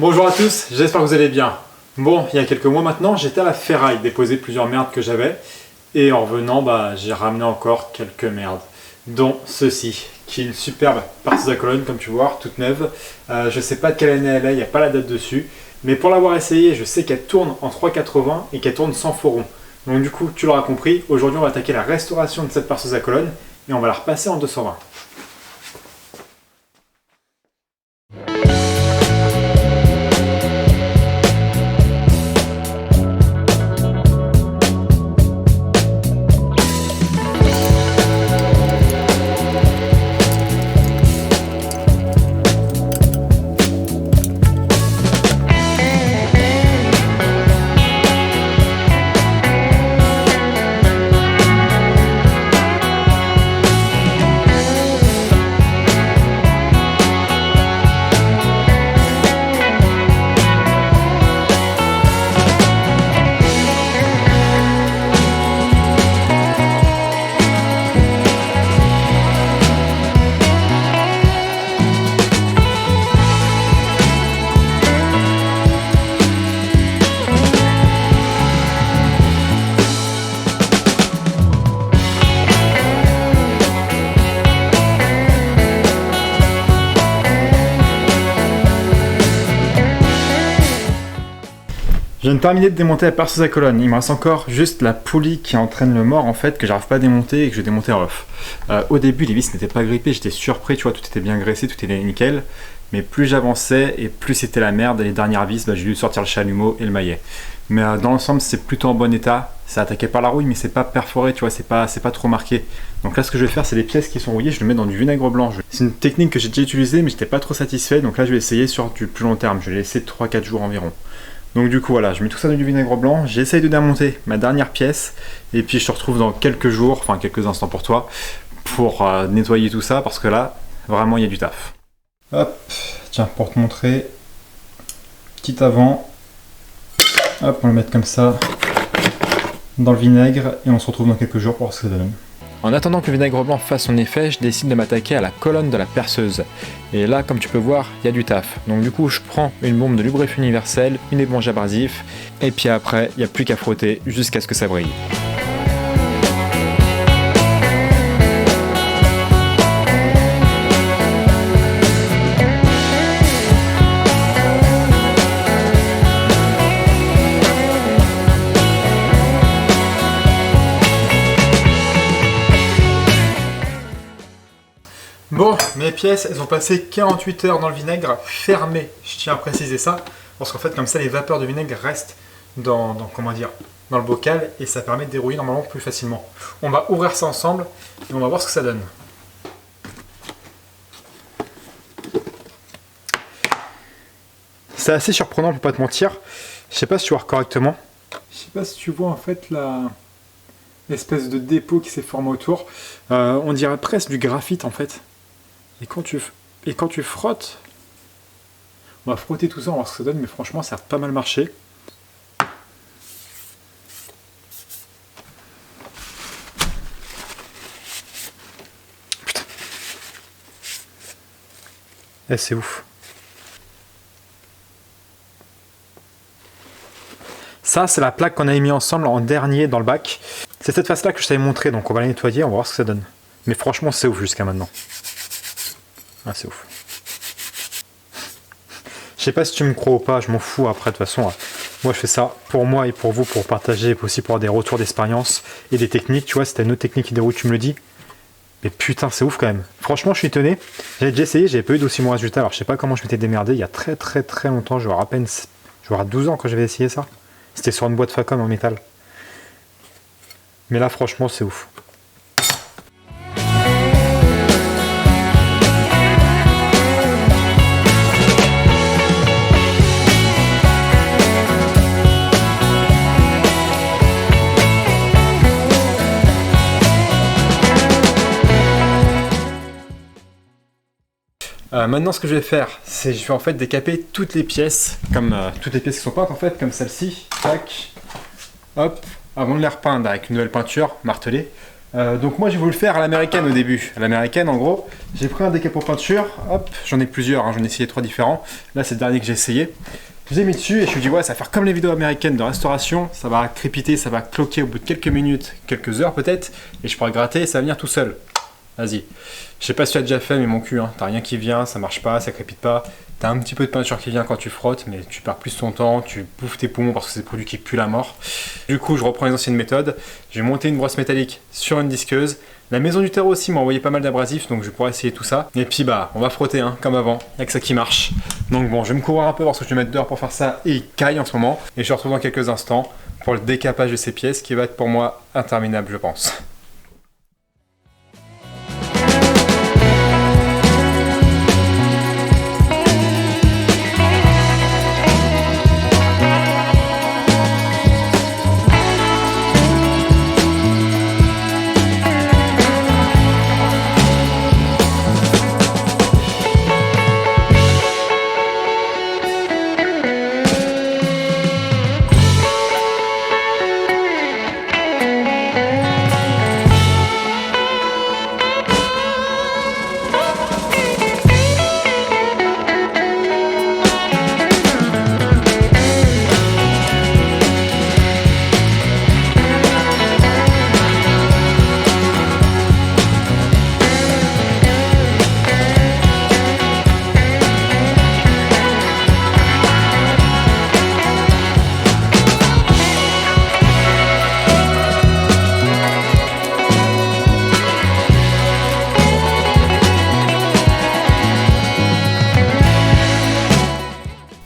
Bonjour à tous, j'espère que vous allez bien. Bon, il y a quelques mois maintenant, j'étais à la ferraille déposer plusieurs merdes que j'avais. Et en revenant, j'ai ramené encore quelques merdes. Dont ceci, qui est une superbe perceuse à colonne, comme tu vois, toute neuve. Je sais pas de quelle année elle est, il n'y a pas la date dessus. Mais pour l'avoir essayé, je sais qu'elle tourne en 3,80 et qu'elle tourne sans faux rond. Donc du coup, tu l'auras compris, aujourd'hui on va attaquer la restauration de cette perceuse à colonne et on va la repasser en 220. Je viens de terminer de démonter la perceuse à colonne. Il me reste encore juste la poulie qui entraîne le mort en fait, que j'arrive pas à démonter et que je vais démonter en off. Au début, les vis n'étaient pas grippées, j'étais surpris, tu vois, tout était bien graissé, tout était nickel. Mais plus j'avançais et plus c'était la merde. Et les dernières vis, j'ai dû sortir le chalumeau et le maillet. Mais dans l'ensemble, c'est plutôt en bon état. C'est attaqué par la rouille, mais c'est pas perforé, tu vois, c'est pas trop marqué. Donc là, ce que je vais faire, c'est les pièces qui sont rouillées, je le mets dans du vinaigre blanc. C'est une technique que j'ai déjà utilisée, mais j'étais pas trop satisfait. Donc là, je vais essayer sur du plus long terme. Je vais laisser 3-4 jours environ. Donc du coup voilà, je mets tout ça dans du vinaigre blanc, j'essaye de démonter ma dernière pièce et puis je te retrouve dans quelques jours, enfin quelques instants pour toi, pour nettoyer tout ça parce que là, vraiment il y a du taf. Hop, tiens, pour te montrer, petit avant, hop, on va le mettre comme ça dans le vinaigre et on se retrouve dans quelques jours pour voir ce que ça donne. En attendant que le vinaigre blanc fasse son effet, je décide de m'attaquer à la colonne de la perceuse. Et là, comme tu peux voir, il y a du taf. Donc du coup, je prends une bombe de lubrifiant universel, une éponge abrasif, et puis après, il n'y a plus qu'à frotter jusqu'à ce que ça brille. Bon, mes pièces, elles ont passé 48 heures dans le vinaigre fermé. Je tiens à préciser ça, parce qu'en fait, comme ça, les vapeurs de vinaigre restent dans le bocal et ça permet de dérouiller normalement plus facilement. On va ouvrir ça ensemble et on va voir ce que ça donne. C'est assez surprenant pour pas te mentir. Je sais pas si tu vois correctement. Je sais pas si tu vois en fait l'espèce de dépôt qui s'est formé autour. On dirait presque du graphite en fait. Et quand tu frottes, on va frotter tout ça, on va voir ce que ça donne, mais franchement ça a pas mal marché. Putain. Eh, c'est ouf. Ça, c'est la plaque qu'on avait mis ensemble en dernier dans le bac. C'est cette face-là que je t'avais montré, donc on va la nettoyer, on va voir ce que ça donne. Mais franchement, c'est ouf jusqu'à maintenant. Ah, c'est ouf. Je sais pas si tu me crois ou pas, je m'en fous après, de toute façon. Moi, je fais ça pour moi et pour vous, pour partager, et aussi pour avoir des retours d'expérience et des techniques. Tu vois, si t'as une autre technique qui déroule, tu me le dis. Mais putain, c'est ouf quand même. Franchement, je suis étonné. J'avais déjà essayé, j'avais pas eu d'aussi bon résultat. Alors, je sais pas comment je m'étais démerdé. Il y a très longtemps, je vois à peine 12 ans quand j'avais essayé ça. C'était sur une boîte Facom en métal. Mais là, franchement, c'est ouf. Maintenant, ce que je vais faire, c'est je vais en fait décaper toutes les pièces, comme toutes les pièces qui sont peintes en fait, comme celle-ci, tac, hop, avant de les repeindre avec une nouvelle peinture martelée, Donc moi j'ai voulu le faire à l'américaine au début. À l'américaine en gros, j'ai pris un décapot peinture, hop, j'en ai plusieurs, hein, j'en ai essayé 3 différents. Là c'est le dernier que j'ai essayé. Je les ai mis dessus et je me suis dit ouais ça va faire comme les vidéos américaines de restauration, ça va crépiter, ça va cloquer au bout de quelques minutes, quelques heures peut-être, et je pourrai gratter et ça va venir tout seul. Vas-y. Je sais pas si tu as déjà fait mais mon cul, hein, t'as rien qui vient, ça marche pas, ça crépite pas. T'as un petit peu de peinture qui vient quand tu frottes, mais tu perds plus ton temps, tu bouffes tes poumons parce que c'est des produits qui puent la mort. Du coup, je reprends les anciennes méthodes. J'ai monté une brosse métallique sur une disqueuse. La maison du terreau aussi m'a envoyé pas mal d'abrasifs, donc je pourrais essayer tout ça. Et puis bah, on va frotter, hein, comme avant. Y'a que ça qui marche. Donc bon, je vais me couvrir un peu parce que je vais mettre dehors pour faire ça et il caille en ce moment. Et je te retrouve dans quelques instants pour le décapage de ces pièces qui va être pour moi interminable, je pense.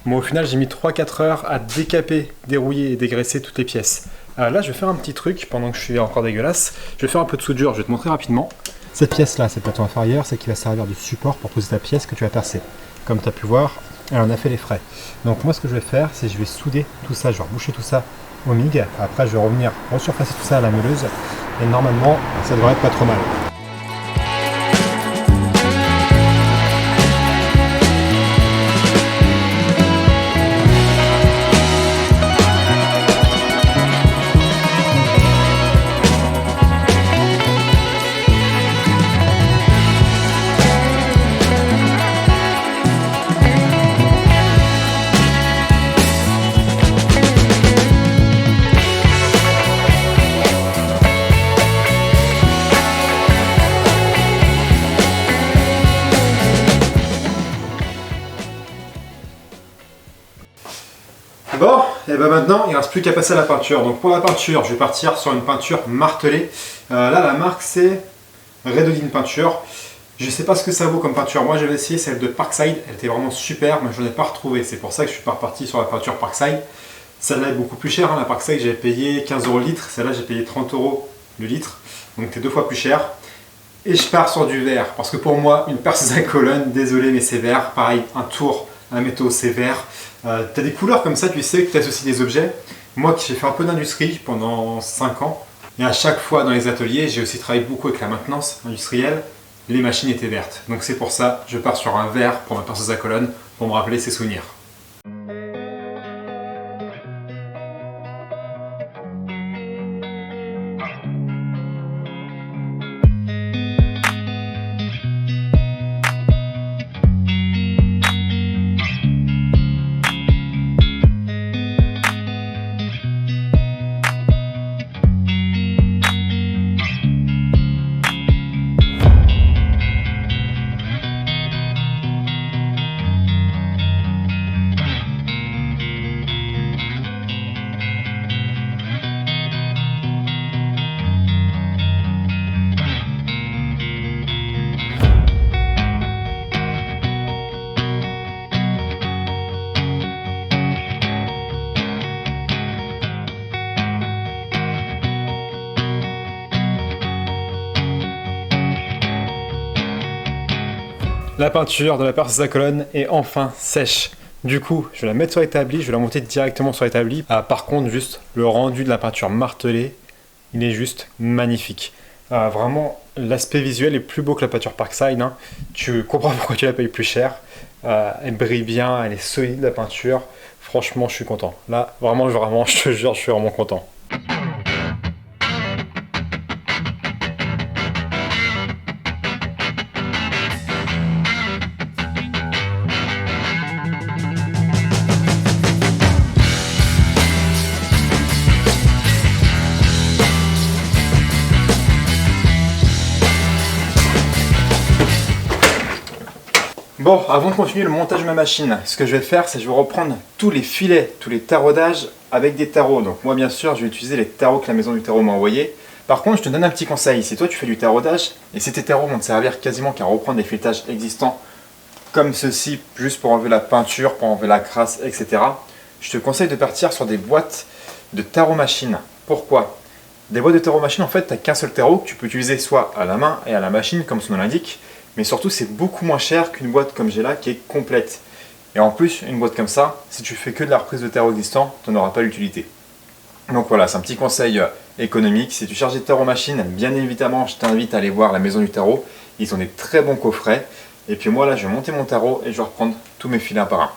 Moi au final j'ai mis 3-4 heures à décaper, dérouiller et dégraisser toutes les pièces. Là je vais faire un petit truc pendant que je suis encore dégueulasse. Je vais faire un peu de soudure, je vais te montrer rapidement. Cette pièce là, cette plateau inférieur, c'est qui va servir de support pour poser ta pièce que tu vas percer. Comme tu as pu voir, elle en a fait les frais. Donc moi ce que je vais faire, c'est que je vais souder tout ça, je vais reboucher tout ça au MIG. Après je vais revenir resurfacer tout ça à la meuleuse. Et normalement ça devrait être pas trop mal. Bon, et ben maintenant il ne reste plus qu'à passer à la peinture. Donc pour la peinture, je vais partir sur une peinture martelée. Là la marque c'est Redolin Peinture. Je ne sais pas ce que ça vaut comme peinture. Moi j'avais essayé celle de Parkside, elle était vraiment super, mais je n'en ai pas retrouvé. C'est pour ça que je suis pas reparti sur la peinture Parkside. Celle-là est beaucoup plus chère, hein. La Parkside j'avais payé 15 € le litre, celle-là j'ai payé 30 € le litre. Donc c'est 2 fois plus cher. Et je pars sur du vert, parce que pour moi une perceuse à colonne, désolé mais c'est vert. Pareil, un tour, un métaux c'est vert. T'as des couleurs comme ça, tu sais que tu associes des objets. Moi qui j'ai fait un peu d'industrie pendant 5 ans, et à chaque fois dans les ateliers, j'ai aussi travaillé beaucoup avec la maintenance industrielle, les machines étaient vertes. Donc c'est pour ça, je pars sur un vert pour ma perceuse à colonne, pour me rappeler ces souvenirs. La peinture de la perceuse à colonne est enfin sèche. Du coup, je vais la mettre sur l'établi, je vais la monter directement sur l'établi. Par contre, juste le rendu de la peinture martelée, il est juste magnifique. Vraiment, l'aspect visuel est plus beau que la peinture Parkside. Hein. Tu comprends pourquoi tu la payes plus cher. Elle brille bien, elle est solide la peinture. Franchement, je suis content. Là, vraiment, je te jure, je suis vraiment content. Bon, avant de continuer le montage de ma machine, ce que je vais faire, c'est que je vais reprendre tous les filets, tous les taraudages avec des tarots. Donc moi, bien sûr, je vais utiliser les tarots que la maison du tarot m'a envoyés. Par contre, je te donne un petit conseil. Si toi, tu fais du taraudage, et si tes tarots vont te servir quasiment qu'à reprendre des filetages existants, comme ceci, juste pour enlever la peinture, pour enlever la crasse, etc., je te conseille de partir sur des boîtes de tarot machine. Pourquoi? Des boîtes de tarot machine, en fait, tu n'as qu'un seul tarot que tu peux utiliser soit à la main et à la machine, comme son nom l'indique, mais surtout, c'est beaucoup moins cher qu'une boîte comme j'ai là, qui est complète. Et en plus, une boîte comme ça, si tu fais que de la reprise de tarot existant, tu n'en auras pas l'utilité. Donc voilà, c'est un petit conseil économique. Si tu cherches des tarots machines, bien évidemment, je t'invite à aller voir la maison du tarot. Ils ont des très bons coffrets. Et puis moi, là, je vais monter mon tarot et je vais reprendre tous mes filets un par un.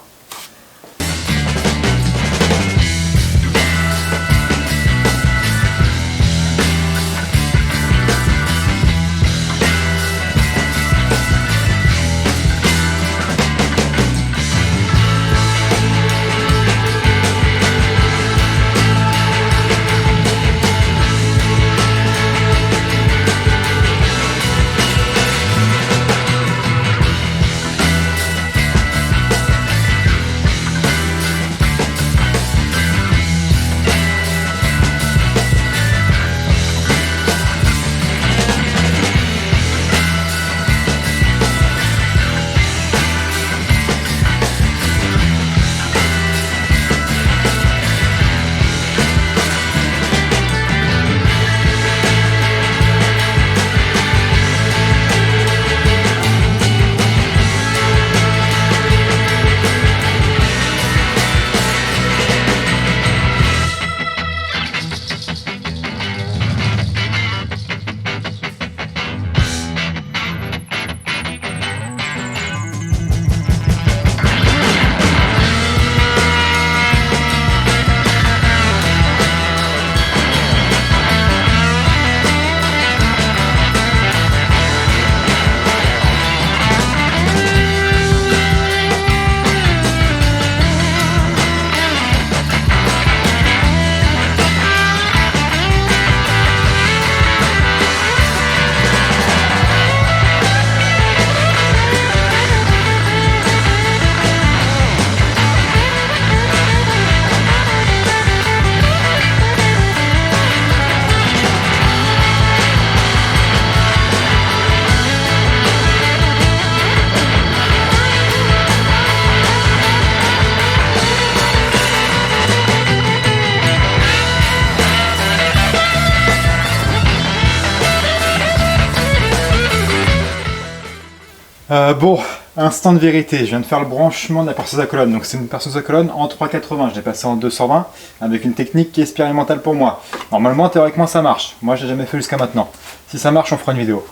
Bon, instant de vérité, je viens de faire le branchement de la perceuse à colonne. Donc c'est une perceuse à colonne en 3,80, je l'ai passé en 220 avec une technique qui est expérimentale pour moi. Normalement, théoriquement, ça marche. Moi, je l'ai jamais fait jusqu'à maintenant. Si ça marche, on fera une vidéo.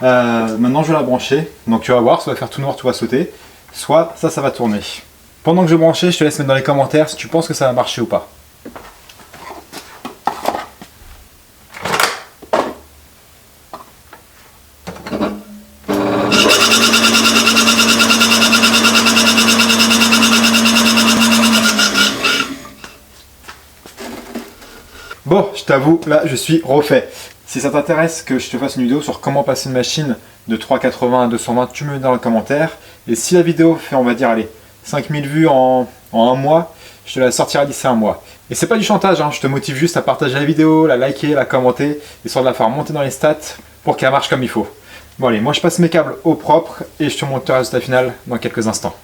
Maintenant, je vais la brancher. Donc tu vas voir, soit va faire tout noir, tout va sauter, soit ça va tourner. Pendant que je vais brancher, je te laisse mettre dans les commentaires si tu penses que ça va marcher ou pas. Bon, je t'avoue, là, je suis refait. Si ça t'intéresse que je te fasse une vidéo sur comment passer une machine de 3,80 à 220, tu me mets dans le commentaire. Et si la vidéo fait, on va dire, allez, 5000 vues en un mois, je te la sortirai d'ici un mois. Et c'est pas du chantage, hein, je te motive juste à partager la vidéo, la liker, la commenter, histoire de la faire monter dans les stats pour qu'elle marche comme il faut. Bon allez, moi je passe mes câbles au propre et je te montre le résultat final dans quelques instants.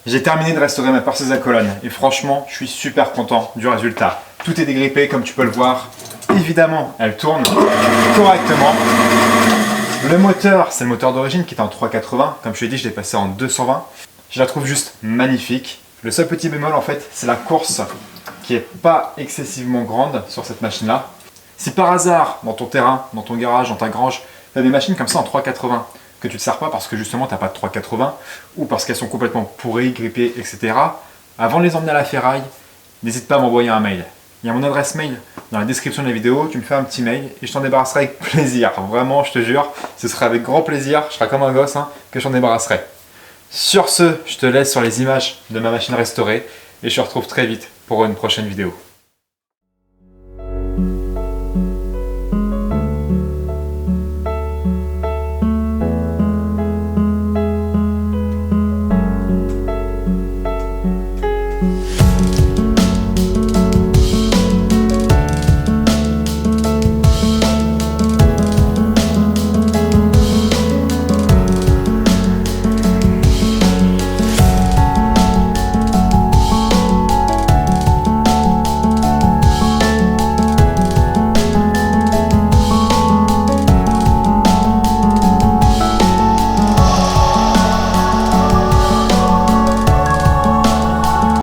J'ai terminé de restaurer ma perceuse à colonne et franchement, je suis super content du résultat. Tout est dégrippé comme tu peux le voir. Évidemment, elle tourne correctement. Le moteur, c'est le moteur d'origine qui est en 3,80. Comme je te l'ai dit, je l'ai passé en 220. Je la trouve juste magnifique. Le seul petit bémol, en fait, c'est la course qui est pas excessivement grande sur cette machine-là. Si par hasard, dans ton terrain, dans ton garage, dans ta grange, tu as des machines comme ça en 3,80, que tu ne te sers pas parce que justement tu n'as pas de 3,80 ou parce qu'elles sont complètement pourries, grippées, etc. Avant de les emmener à la ferraille, n'hésite pas à m'envoyer un mail. Il y a mon adresse mail dans la description de la vidéo, tu me fais un petit mail et je t'en débarrasserai avec plaisir. Vraiment, je te jure, ce sera avec grand plaisir, je serai comme un gosse que je t'en débarrasserai. Sur ce, je te laisse sur les images de ma machine restaurée et je te retrouve très vite pour une prochaine vidéo.